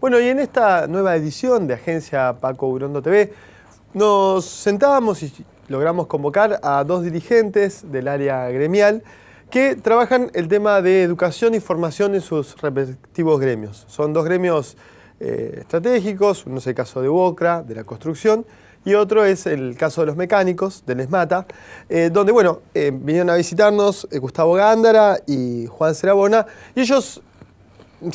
Bueno, y en esta nueva edición de Agencia Paco Urondo TV, nos sentábamos y logramos convocar a dos dirigentes del área gremial que trabajan el tema de educación y formación en sus respectivos gremios. Son dos gremios estratégicos, uno es el caso de UOCRA, de la construcción, y otro es el caso de los mecánicos, del ESMATA, donde, bueno, vinieron a visitarnos Gustavo Gándara y Juan Serabona, y ellos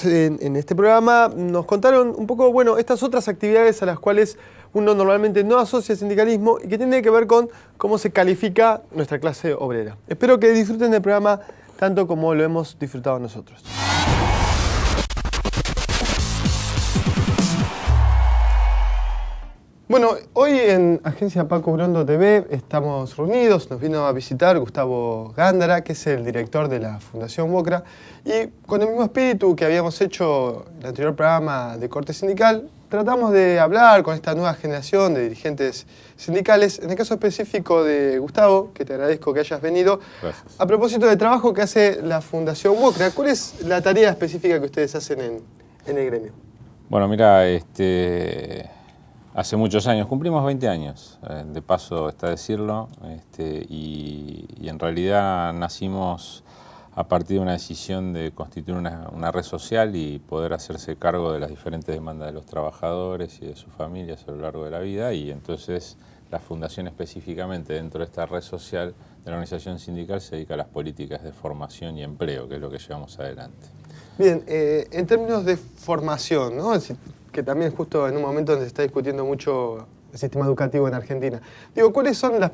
en este programa nos contaron un poco, bueno, estas otras actividades a las cuales uno normalmente no asocia sindicalismo y que tiene que ver con cómo se califica nuestra clase obrera. Espero que disfruten del programa tanto como lo hemos disfrutado nosotros. Bueno, hoy en Agencia Paco Urondo TV estamos reunidos, nos vino a visitar Gustavo Gándara, que es el director de la Fundación UOCRA, y con el mismo espíritu que habíamos hecho en el anterior programa de corte sindical, tratamos de hablar con esta nueva generación de dirigentes sindicales. En el caso específico de Gustavo, que te agradezco que hayas venido, gracias. A propósito del trabajo que hace la Fundación UOCRA, ¿cuál es la tarea específica que ustedes hacen en el gremio? Bueno, mira, hace muchos años, cumplimos 20 años, de paso está decirlo, y en realidad nacimos a partir de una decisión de constituir una red social y poder hacerse cargo de las diferentes demandas de los trabajadores y de sus familias a lo largo de la vida, y entonces la Fundación específicamente dentro de esta red social de la organización sindical se dedica a las políticas de formación y empleo, que es lo que llevamos adelante. Bien, en términos de formación, ¿no? Es decir, que también justo en un momento donde se está discutiendo mucho el sistema educativo en Argentina. Digo, ¿cuáles son las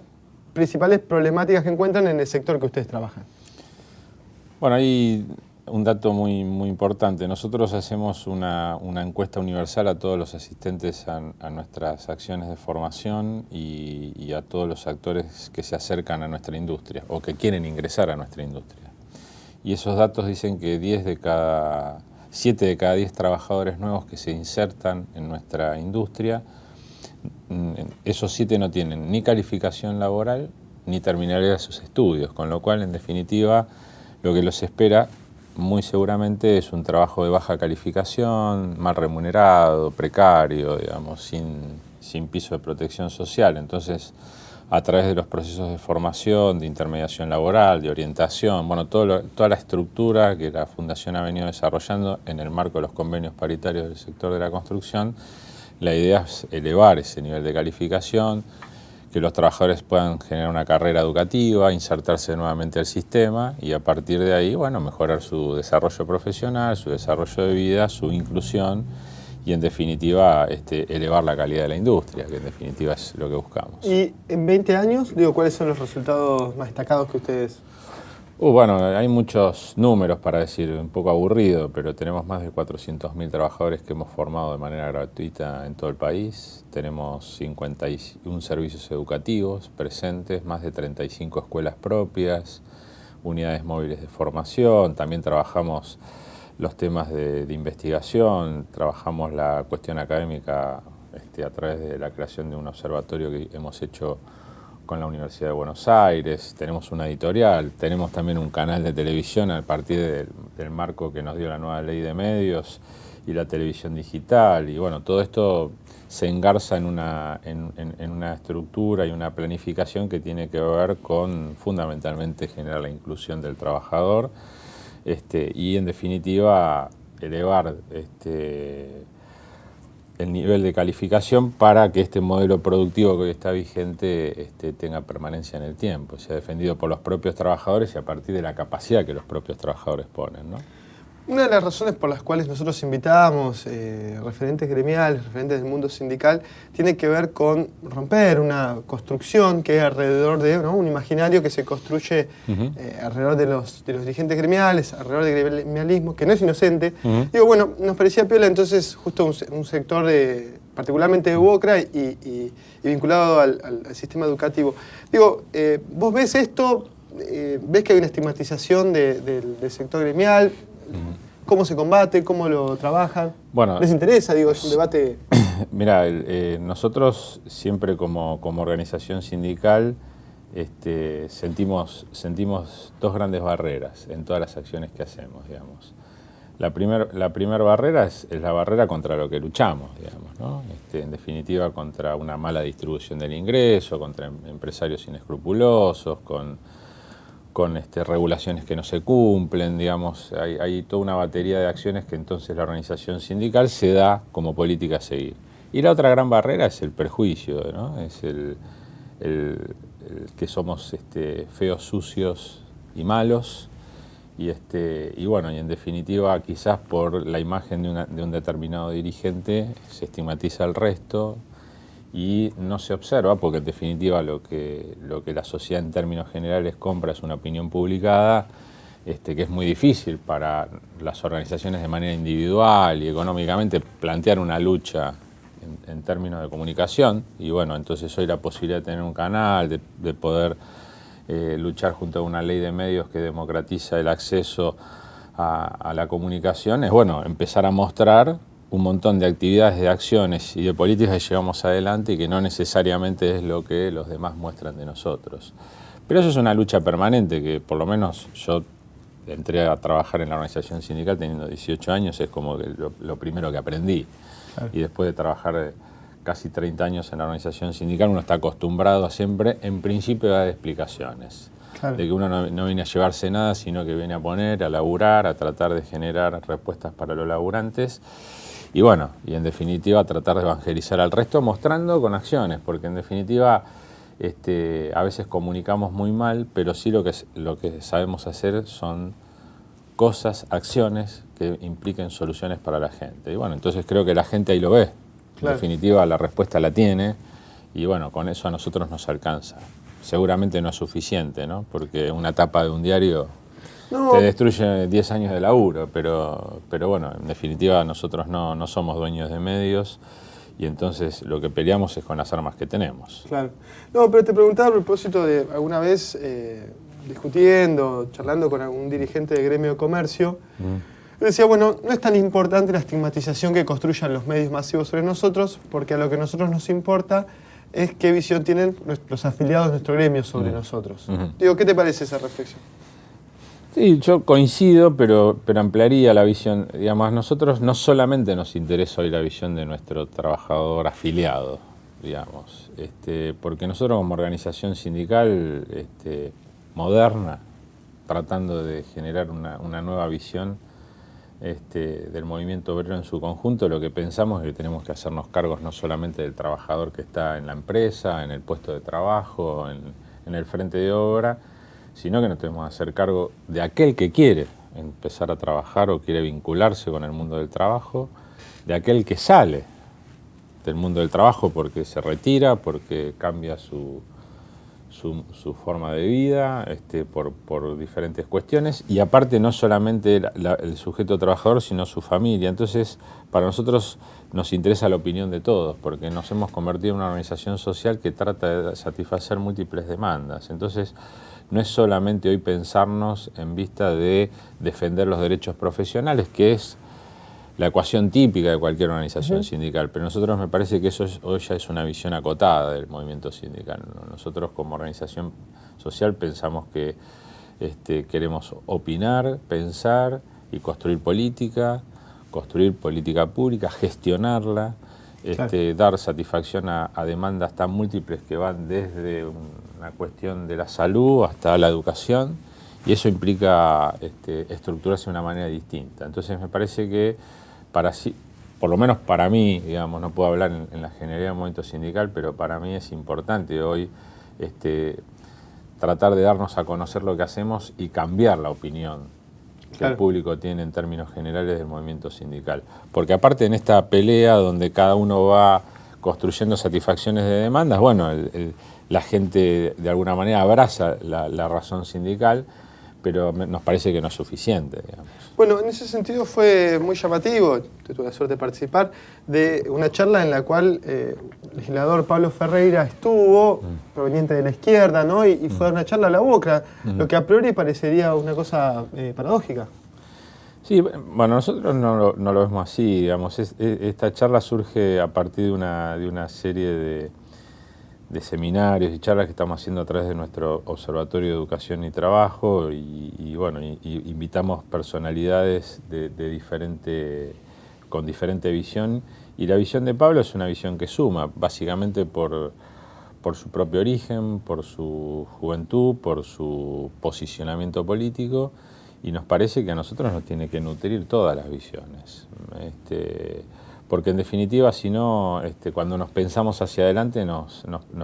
principales problemáticas que encuentran en el sector que ustedes trabajan? Bueno, hay un dato muy importante. Nosotros hacemos una encuesta universal a todos los asistentes a nuestras acciones de formación y a todos los actores que se acercan a nuestra industria o que quieren ingresar a nuestra industria. Y esos datos dicen que 7 de cada 10 trabajadores nuevos que se insertan en nuestra industria, esos 7 no tienen ni calificación laboral ni terminaría sus estudios, con lo cual, en definitiva, lo que los espera muy seguramente es un trabajo de baja calificación, mal remunerado, precario, digamos, sin piso de protección social. Entonces, a través de los procesos de formación, de intermediación laboral, de orientación, bueno, toda la estructura que la Fundación ha venido desarrollando en el marco de los convenios paritarios del sector de la construcción, la idea es elevar ese nivel de calificación, que los trabajadores puedan generar una carrera educativa, insertarse nuevamente al sistema y a partir de ahí, bueno, mejorar su desarrollo profesional, su desarrollo de vida, su inclusión y en definitiva elevar la calidad de la industria, que en definitiva es lo que buscamos. Y en 20 años, digo, ¿cuáles son los resultados más destacados que ustedes? Bueno, hay muchos números para decir, un poco aburrido, pero tenemos más de 400.000 trabajadores que hemos formado de manera gratuita en todo el país. Tenemos 51 servicios educativos presentes, más de 35 escuelas propias, unidades móviles de formación. También trabajamos los temas de investigación, trabajamos la cuestión académica a través de la creación de un observatorio que hemos hecho con la Universidad de Buenos Aires, tenemos una editorial, tenemos también un canal de televisión a partir del marco que nos dio la nueva ley de medios y la televisión digital, y bueno, todo esto se engarza en una estructura y una planificación que tiene que ver con fundamentalmente generar la inclusión del trabajador y en definitiva elevar el nivel de calificación para que este modelo productivo que hoy está vigente tenga permanencia en el tiempo, sea defendido por los propios trabajadores y a partir de la capacidad que los propios trabajadores ponen, ¿no? Una de las razones por las cuales nosotros invitábamos referentes gremiales, referentes del mundo sindical, tiene que ver con romper una construcción que hay alrededor de, ¿no?, un imaginario que se construye alrededor de los dirigentes gremiales, alrededor del gremialismo, que no es inocente. Digo, bueno, nos parecía piola entonces justo un sector particularmente de UOCRA y vinculado al sistema educativo. Digo, ¿vos ves esto? ¿Ves que hay una estigmatización del sector gremial? ¿Cómo se combate? ¿Cómo lo trabajan? Bueno, ¿les interesa? Digo, es un debate. Mira, nosotros siempre como organización sindical sentimos dos grandes barreras en todas las acciones que hacemos, digamos. La primer barrera es la barrera contra lo que luchamos, digamos, ¿no? En definitiva, contra una mala distribución del ingreso, contra empresarios inescrupulosos, con regulaciones que no se cumplen, digamos. Hay toda una batería de acciones que entonces la organización sindical se da como política a seguir. Y la otra gran barrera es el perjuicio, ¿no? Es el que somos feos, sucios y malos. Y bueno, y en definitiva, quizás por la imagen de un determinado dirigente se estigmatiza al resto y no se observa, porque en definitiva lo que la sociedad en términos generales compra es una opinión publicada, que es muy difícil para las organizaciones de manera individual y económicamente plantear una lucha en términos de comunicación. Y bueno, entonces hoy la posibilidad de tener un canal, de poder luchar junto a una ley de medios que democratiza el acceso a la comunicación, es bueno, empezar a mostrar un montón de actividades, de acciones y de políticas que llevamos adelante y que no necesariamente es lo que los demás muestran de nosotros. Pero eso es una lucha permanente que por lo menos yo entré a trabajar en la organización sindical teniendo 18 años, es como que lo primero que aprendí. Claro. Y después de trabajar casi 30 años en la organización sindical, uno está acostumbrado a siempre, en principio, a dar explicaciones. Claro. De que uno no viene a llevarse nada, sino que viene a poner, a laburar, a tratar de generar respuestas para los laburantes. Y bueno, y en definitiva, a tratar de evangelizar al resto, mostrando con acciones, porque en definitiva, a veces comunicamos muy mal, pero sí lo que sabemos hacer son cosas, acciones que impliquen soluciones para la gente. Y bueno, entonces creo que la gente ahí lo ve. Claro. En definitiva, la respuesta la tiene y bueno, con eso a nosotros nos alcanza. Seguramente no es suficiente, ¿no? Porque una tapa de un diario te destruye 10 años de laburo, pero bueno, en definitiva nosotros no somos dueños de medios y entonces lo que peleamos es con las armas que tenemos. Claro. No, pero te preguntaba a propósito de alguna vez discutiendo, charlando con algún dirigente de gremio de comercio, decía, bueno, no es tan importante la estigmatización que construyan los medios masivos sobre nosotros, porque a lo que a nosotros nos importa es qué visión tienen los afiliados de nuestro gremio sobre nosotros. Digo, ¿qué te parece esa reflexión? Sí, yo coincido, pero ampliaría la visión. Digamos, a nosotros no solamente nos interesa hoy la visión de nuestro trabajador afiliado, digamos, porque nosotros como organización sindical moderna, tratando de generar una nueva visión del movimiento obrero en su conjunto, lo que pensamos es que tenemos que hacernos cargos no solamente del trabajador que está en la empresa, en el puesto de trabajo, en el frente de obra, sino que nos tenemos que hacer cargo de aquel que quiere empezar a trabajar o quiere vincularse con el mundo del trabajo, de aquel que sale del mundo del trabajo porque se retira, porque cambia su forma de vida por diferentes cuestiones, y aparte no solamente el sujeto trabajador, sino su familia. Entonces, para nosotros nos interesa la opinión de todos, porque nos hemos convertido en una organización social que trata de satisfacer múltiples demandas. Entonces, no es solamente hoy pensarnos en vista de defender los derechos profesionales, que es la ecuación típica de cualquier organización sindical, pero a nosotros me parece que eso hoy ya es una visión acotada del movimiento sindical. Nosotros como organización social pensamos que queremos opinar, pensar y construir política pública, gestionarla, dar satisfacción a demandas tan múltiples que van desde una cuestión de la salud hasta la educación, y eso implica estructurarse de una manera distinta. Entonces me parece que por lo menos para mí, digamos, no puedo hablar en la generalidad del movimiento sindical, pero para mí es importante hoy tratar de darnos a conocer lo que hacemos y cambiar la opinión que el público tiene en términos generales del movimiento sindical. Porque aparte en esta pelea donde cada uno va construyendo satisfacciones de demandas, bueno, la gente de alguna manera abraza la razón sindical, pero nos parece que no es suficiente, digamos. Bueno, en ese sentido fue muy llamativo, tuve la suerte de participar, de una charla en la cual el legislador Pablo Ferreira estuvo, proveniente de la izquierda, ¿no? Y fue una charla a la boca, lo que a priori parecería una cosa paradójica. Sí, bueno, nosotros no lo vemos así, digamos. Esta charla surge a partir de una serie seminarios y charlas que estamos haciendo a través de nuestro Observatorio de Educación y Trabajo y invitamos personalidades con diferente visión, y la visión de Pablo es una visión que suma, básicamente por su propio origen, por su juventud, por su posicionamiento político, y nos parece que a nosotros nos tiene que nutrir todas las visiones. Porque en definitiva, si no, cuando nos pensamos hacia adelante, nos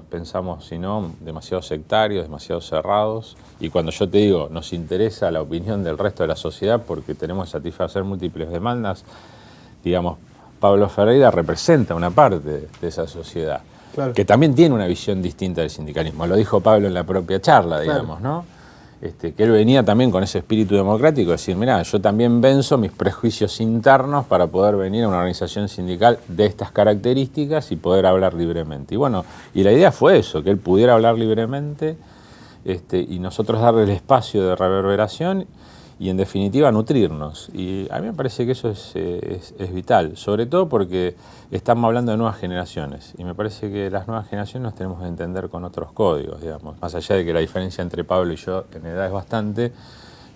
pensamos, si no, demasiado sectarios, demasiado cerrados, y cuando yo te digo, nos interesa la opinión del resto de la sociedad porque tenemos que satisfacer múltiples demandas, digamos, Pablo Ferreira representa una parte de esa sociedad, claro, que también tiene una visión distinta del sindicalismo. Lo dijo Pablo en la propia charla, digamos, claro, ¿no? Que él venía también con ese espíritu democrático, decir, mirá, yo también venzo mis prejuicios internos para poder venir a una organización sindical de estas características y poder hablar libremente. Y bueno, y la idea fue eso, que él pudiera hablar libremente y nosotros darle el espacio de reverberación y en definitiva nutrirnos. Y a mí me parece que eso es vital, sobre todo porque estamos hablando de nuevas generaciones y me parece que las nuevas generaciones nos tenemos que entender con otros códigos, digamos, más allá de que la diferencia entre Pablo y yo en edad es bastante,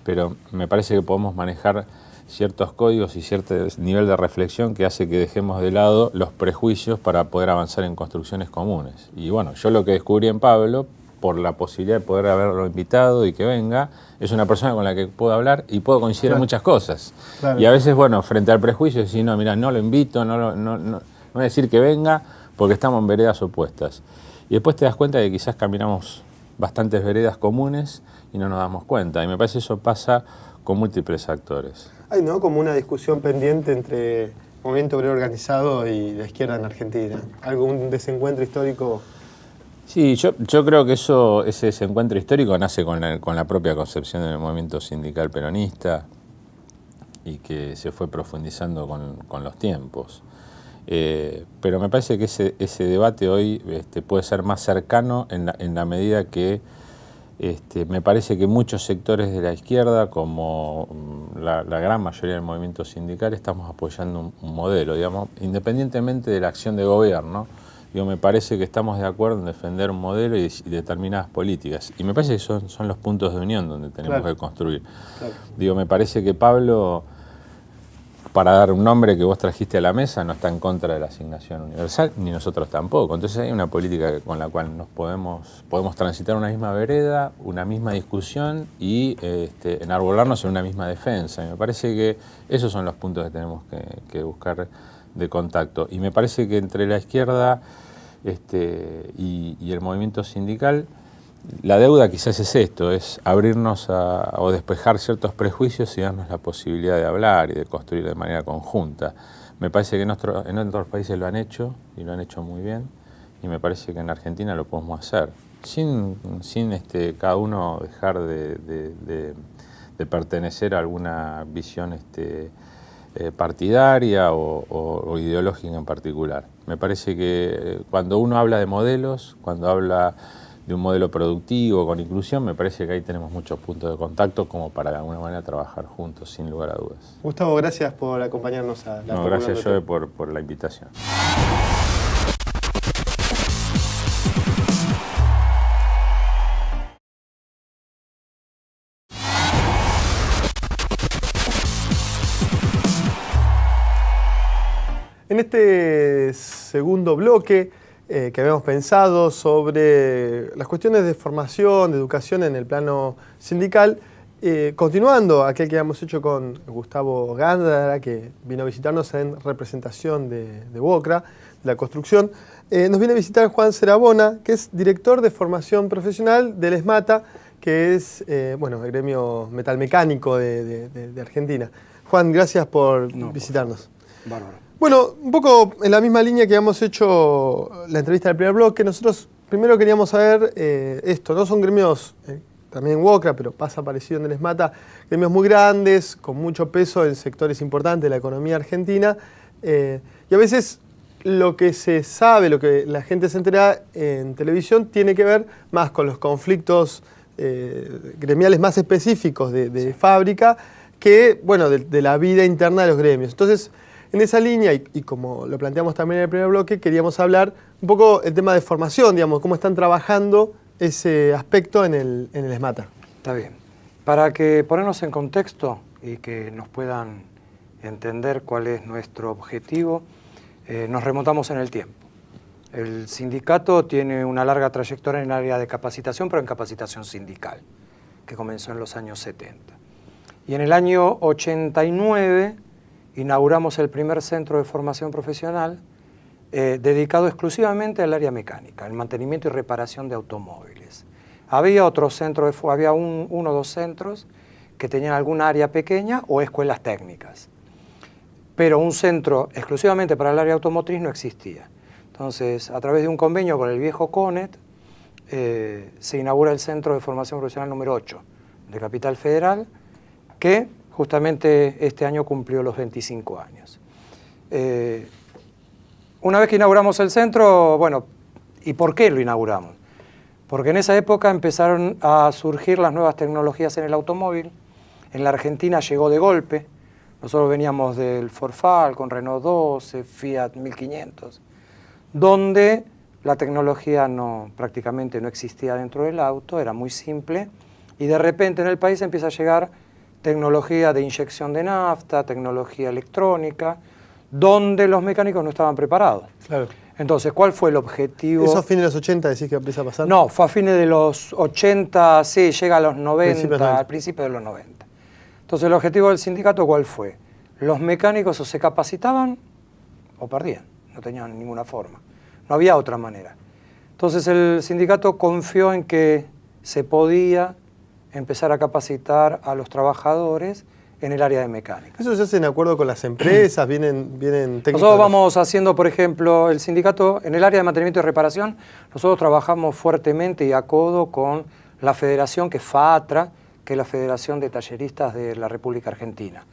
pero me parece que podemos manejar ciertos códigos y cierto nivel de reflexión que hace que dejemos de lado los prejuicios para poder avanzar en construcciones comunes. Y bueno, yo lo que descubrí en Pablo, por la posibilidad de poder haberlo invitado y que venga, es una persona con la que puedo hablar y puedo coincidir, claro, en muchas cosas. Claro. Y a veces, bueno, frente al prejuicio, decir, no, mira, no lo invito, no voy a decir que venga porque estamos en veredas opuestas. Y después te das cuenta de que quizás caminamos bastantes veredas comunes y no nos damos cuenta. Y me parece que eso pasa con múltiples actores. Hay, ¿no?, como una discusión pendiente entre movimiento obrero organizado y la izquierda en Argentina. ¿Algún desencuentro histórico? Sí, yo creo que ese desencuentro histórico nace con la propia concepción del movimiento sindical peronista y que se fue profundizando con los tiempos. Pero me parece que ese debate hoy puede ser más cercano en la medida que me parece que muchos sectores de la izquierda, como la gran mayoría del movimiento sindical, estamos apoyando un modelo, digamos, independientemente de la acción de gobierno. Me parece que estamos de acuerdo en defender un modelo y determinadas políticas. Y me parece que son los puntos de unión donde tenemos, claro, que construir. Claro. Me parece que Pablo, para dar un nombre que vos trajiste a la mesa, no está en contra de la asignación universal, ni nosotros tampoco. Entonces hay una política con la cual nos podemos transitar una misma vereda, una misma discusión y enarbolarnos en una misma defensa. Y me parece que esos son los puntos que tenemos que buscar de contacto. Y me parece que entre la izquierda y el movimiento sindical, la deuda quizás es esto, es abrirnos o despejar ciertos prejuicios y darnos la posibilidad de hablar y de construir de manera conjunta. Me parece que en otros países lo han hecho y lo han hecho muy bien, y me parece que en Argentina lo podemos hacer, sin cada uno dejar de pertenecer a alguna visión partidaria o ideológica en particular. Me parece que cuando uno habla de modelos, cuando habla de un modelo productivo con inclusión, me parece que ahí tenemos muchos puntos de contacto como para de alguna manera trabajar juntos, sin lugar a dudas. Gustavo, gracias por acompañarnos a la gracias, Joe, por la invitación. En este segundo bloque que habíamos pensado sobre las cuestiones de formación, de educación en el plano sindical, continuando aquel que habíamos hecho con Gustavo Gándara, que vino a visitarnos en representación de WOCRA, de la construcción, nos viene a visitar Juan Serabona, que es director de formación profesional del ESMATA, que es el gremio metalmecánico de Argentina. Juan, gracias por visitarnos. Bárbaro. Bueno, un poco en la misma línea que habíamos hecho la entrevista del primer bloque, nosotros primero queríamos saber esto, ¿no? Son gremios, también en WOCRA, pero pasa parecido en el ESMATA, gremios muy grandes, con mucho peso en sectores importantes de la economía argentina, y a veces lo que se sabe, lo que la gente se entera en televisión, tiene que ver más con los conflictos gremiales más específicos de fábrica que, de la vida interna de los gremios. Entonces, En esa línea, y como lo planteamos también en el primer bloque, queríamos hablar un poco el tema de formación, digamos, cómo están trabajando ese aspecto en el SMATA. Está bien. Para que ponernos en contexto y que nos puedan entender cuál es nuestro objetivo, nos remontamos en el tiempo. El sindicato tiene una larga trayectoria en el área de capacitación, pero en capacitación sindical, que comenzó en los años 70. Y en el año 89 inauguramos el primer centro de formación profesional dedicado exclusivamente al área mecánica, el mantenimiento y reparación de automóviles. Había otros centros, había uno o dos centros que tenían alguna área pequeña o escuelas técnicas, pero un centro exclusivamente para el área automotriz no existía. Entonces, a través de un convenio con el viejo CONET, se inaugura el Centro de Formación Profesional número 8 de Capital Federal, que justamente este año cumplió los 25 años. Una vez que inauguramos el centro, bueno, ¿y por qué lo inauguramos? Porque en esa época empezaron a surgir las nuevas tecnologías en el automóvil. En la Argentina llegó de golpe. Nosotros veníamos del Ford Falcon, Renault 12, Fiat 1500, donde la tecnología prácticamente no existía dentro del auto, era muy simple, y de repente en el país empieza a llegar tecnología de inyección de nafta, tecnología electrónica, donde los mecánicos no estaban preparados. Claro. Entonces, ¿cuál fue el objetivo? ¿Eso a fines de los 80 decís que empieza a pasar? No, fue a fines de los 80, sí, llega a los 90, al principio de los 90. Entonces, el objetivo del sindicato, ¿cuál fue? Los mecánicos o se capacitaban o perdían, no tenían ninguna forma. No había otra manera. Entonces, el sindicato confió en que se podía empezar a capacitar a los trabajadores en el área de mecánica. ¿Eso se hace en acuerdo con las empresas? ¿Vienen técnicos? Nosotros vamos haciendo, por ejemplo, el sindicato, en el área de mantenimiento y reparación, nosotros trabajamos fuertemente y a codo con la federación, que es FATRA, que es la Federación de Talleristas de la República Argentina,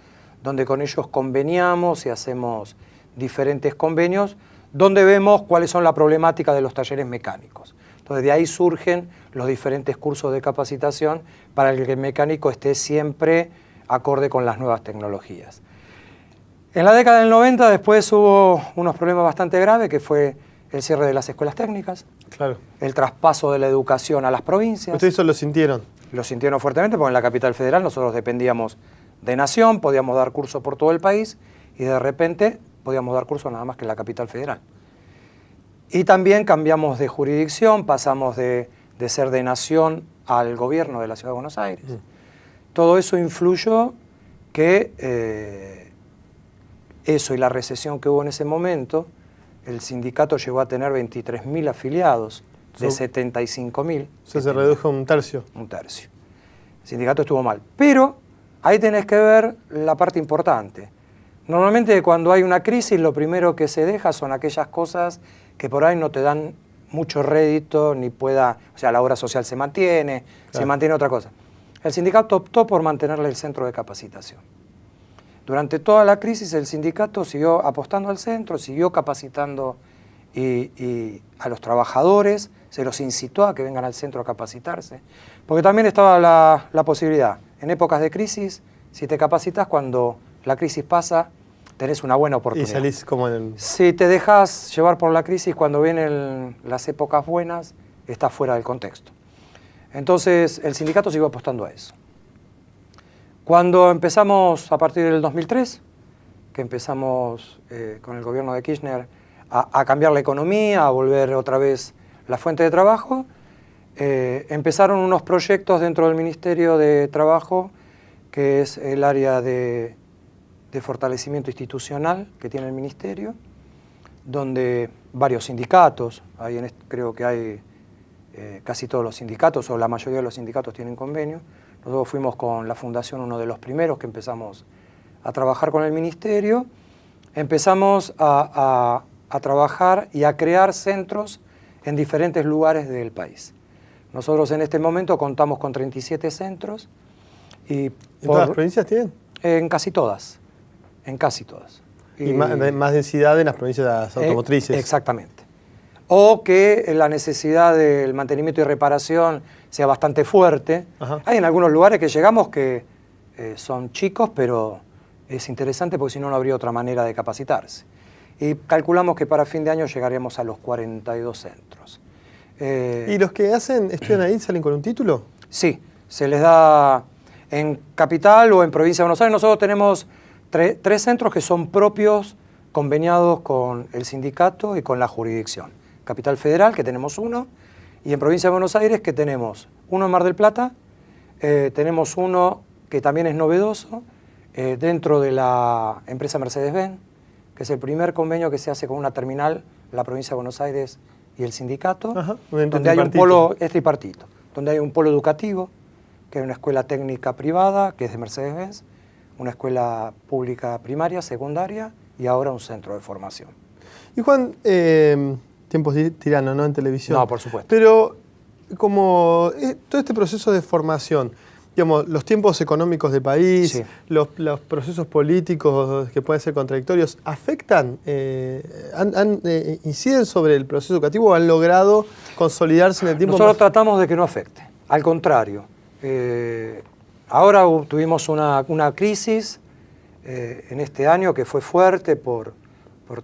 donde con ellos conveniamos y hacemos diferentes convenios, donde vemos cuáles son la problemática de los talleres mecánicos. Entonces, de ahí surgen los diferentes cursos de capacitación para que el mecánico esté siempre acorde con las nuevas tecnologías. En la década del 90 después hubo unos problemas bastante graves, que fue el cierre de las escuelas técnicas, claro, el traspaso de la educación a las provincias. ¿Ustedes eso lo sintieron? Lo sintieron fuertemente porque en la capital federal nosotros dependíamos de Nación, podíamos dar cursos por todo el país y de repente podíamos dar cursos nada más que en la capital federal. Y también cambiamos de jurisdicción, pasamos de ser de Nación al gobierno de la Ciudad de Buenos Aires. Todo eso influyó que eso y la recesión que hubo en ese momento, el sindicato llegó a tener 23.000 afiliados de 75.000. O sea, se redujo un tercio. Un tercio. El sindicato estuvo mal. Pero ahí tenés que ver la parte importante. Normalmente cuando hay una crisis lo primero que se deja son aquellas cosas que por ahí no te dan mucho rédito, ni o sea, la obra social se mantiene, claro, se mantiene otra cosa. El sindicato optó por mantenerle el centro de capacitación. Durante toda la crisis el sindicato siguió apostando al centro, siguió capacitando y a los trabajadores, se los incitó a que vengan al centro a capacitarse, porque también estaba la posibilidad, en épocas de crisis, si te capacitas cuando la crisis pasa, tenés una buena oportunidad. Y salís como en... Si te dejas llevar por la crisis cuando vienen las épocas buenas, estás fuera del contexto. Entonces, el sindicato siguió apostando a eso. Cuando empezamos, a partir del 2003, que empezamos con el gobierno de Kirchner a cambiar la economía, a volver otra vez la fuente de trabajo, empezaron unos proyectos dentro del Ministerio de Trabajo, que es el área de fortalecimiento institucional que tiene el Ministerio, donde varios sindicatos, creo que hay casi todos los sindicatos, o la mayoría de los sindicatos tienen convenio. Nosotros fuimos con la Fundación uno de los primeros que empezamos a trabajar con el Ministerio. Empezamos a trabajar y a crear centros en diferentes lugares del país. Nosotros en este momento contamos con 37 centros. ¿En todas las provincias tienen? En casi todas. En casi todas. Y más densidad en las provincias automotrices. Exactamente. O que la necesidad del mantenimiento y reparación sea bastante fuerte. Ajá. Hay en algunos lugares que llegamos que son chicos, pero es interesante porque si no, no habría otra manera de capacitarse. Y calculamos que para fin de año llegaremos a los 42 centros. ¿Y los que estudian ahí salen con un título? Sí, se les da en Capital o en Provincia de Buenos Aires. Nosotros tenemos tres centros que son propios, conveniados con el sindicato y con la jurisdicción. Capital Federal, que tenemos uno, y en Provincia de Buenos Aires, que tenemos uno en Mar del Plata, tenemos uno que también es novedoso, dentro de la empresa Mercedes-Benz, que es el primer convenio que se hace con una terminal, la Provincia de Buenos Aires y el sindicato, Ajá, donde hay un polo, es tripartito, donde hay un polo educativo, que es una escuela técnica privada, que es de Mercedes-Benz, una escuela pública primaria, secundaria, y ahora un centro de formación. Y Juan, tiempos tiranos, ¿no? En televisión. No, por supuesto. Pero como todo este proceso de formación, digamos, los tiempos económicos del país, Sí. los procesos políticos que pueden ser contradictorios, ¿afectan, inciden sobre el proceso educativo o han logrado consolidarse en el tiempo? Nosotros tratamos de que no afecte, al contrario. Ahora tuvimos una crisis en este año que fue fuerte por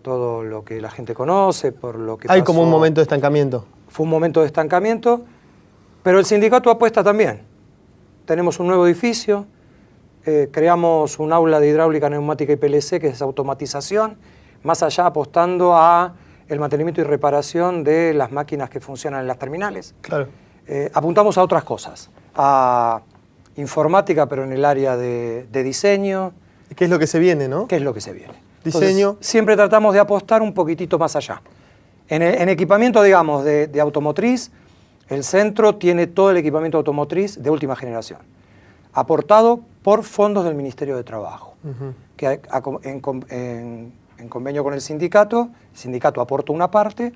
todo lo que la gente conoce, por lo que Hay pasó. como un momento de estancamiento. Fue un momento de estancamiento, pero el sindicato apuesta también. Tenemos un nuevo edificio, creamos un aula de hidráulica, neumática y PLC, que es automatización, más allá apostando a el mantenimiento y reparación de las máquinas que funcionan en las terminales. Claro. Apuntamos a otras cosas, a informática, pero en el área de diseño. ¿Qué es lo que se viene, no? ¿Qué es lo que se viene? Diseño. Entonces, siempre tratamos de apostar un poquitito más allá. En equipamiento, digamos, de automotriz, el centro tiene todo el equipamiento automotriz de última generación, aportado por fondos del Ministerio de Trabajo, que en convenio con el sindicato aporta una parte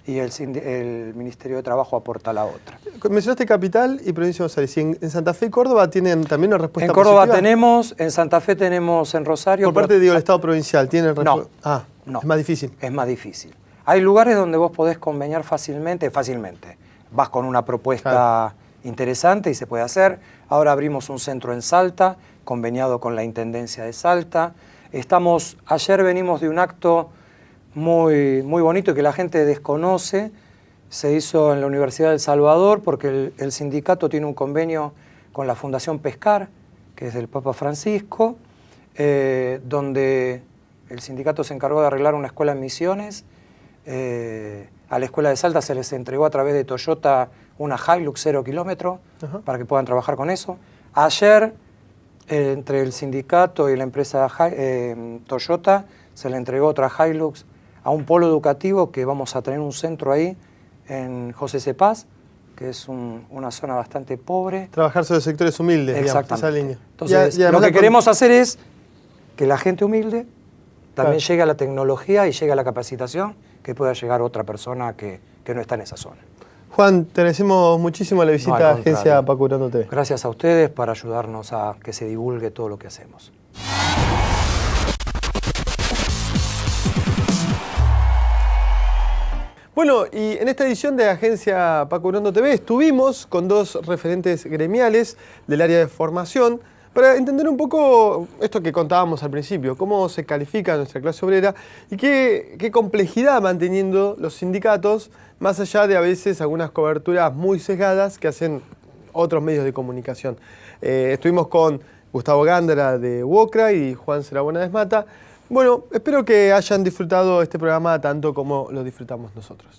y el Ministerio de Trabajo aporta la otra. Mencionaste Capital y Provincia de Buenos Aires. ¿Y en Santa Fe y Córdoba tienen también una respuesta En Córdoba positiva? tenemos, en Santa Fe tenemos, en Rosario... Por parte, digo, del Estado provincial, ¿tienen respuesta? No, no. Es más difícil. Es más difícil. Hay lugares donde vos podés conveniar fácilmente. Vas con una propuesta interesante y se puede hacer. Ahora abrimos un centro en Salta, conveniado con la Intendencia de Salta. Ayer venimos de un acto muy, muy bonito que la gente desconoce. Se hizo en la Universidad del Salvador porque el sindicato tiene un convenio con la Fundación Pescar, que es del Papa Francisco, donde el sindicato se encargó de arreglar una escuela en Misiones. A la escuela de Salta se les entregó a través de Toyota una Hilux 0 kilómetro para que puedan trabajar con eso. Ayer, entre el sindicato y la empresa Toyota, se le entregó otra Hilux a un polo educativo que vamos a tener un centro ahí en José Cepaz, que es una zona bastante pobre. Trabajar sobre sectores humildes, digamos, esa línea. Entonces, lo que queremos hacer es que la gente humilde también llegue a la tecnología y llegue a la capacitación que pueda llegar otra persona que no está en esa zona. Juan, te agradecemos muchísimo la visita a Agencia Paco Urondo TV. Gracias a ustedes por ayudarnos a que se divulgue todo lo que hacemos. Bueno, y en esta edición de Agencia Paco Urondo TV estuvimos con dos referentes gremiales del área de formación para entender un poco esto que contábamos al principio, cómo se califica nuestra clase obrera y qué complejidad van teniendo los sindicatos, más allá de a veces algunas coberturas muy sesgadas que hacen otros medios de comunicación. Estuvimos con Gustavo Gándara de UOCRA y Juan Serabona de Esmata. Bueno, espero que hayan disfrutado este programa tanto como lo disfrutamos nosotros.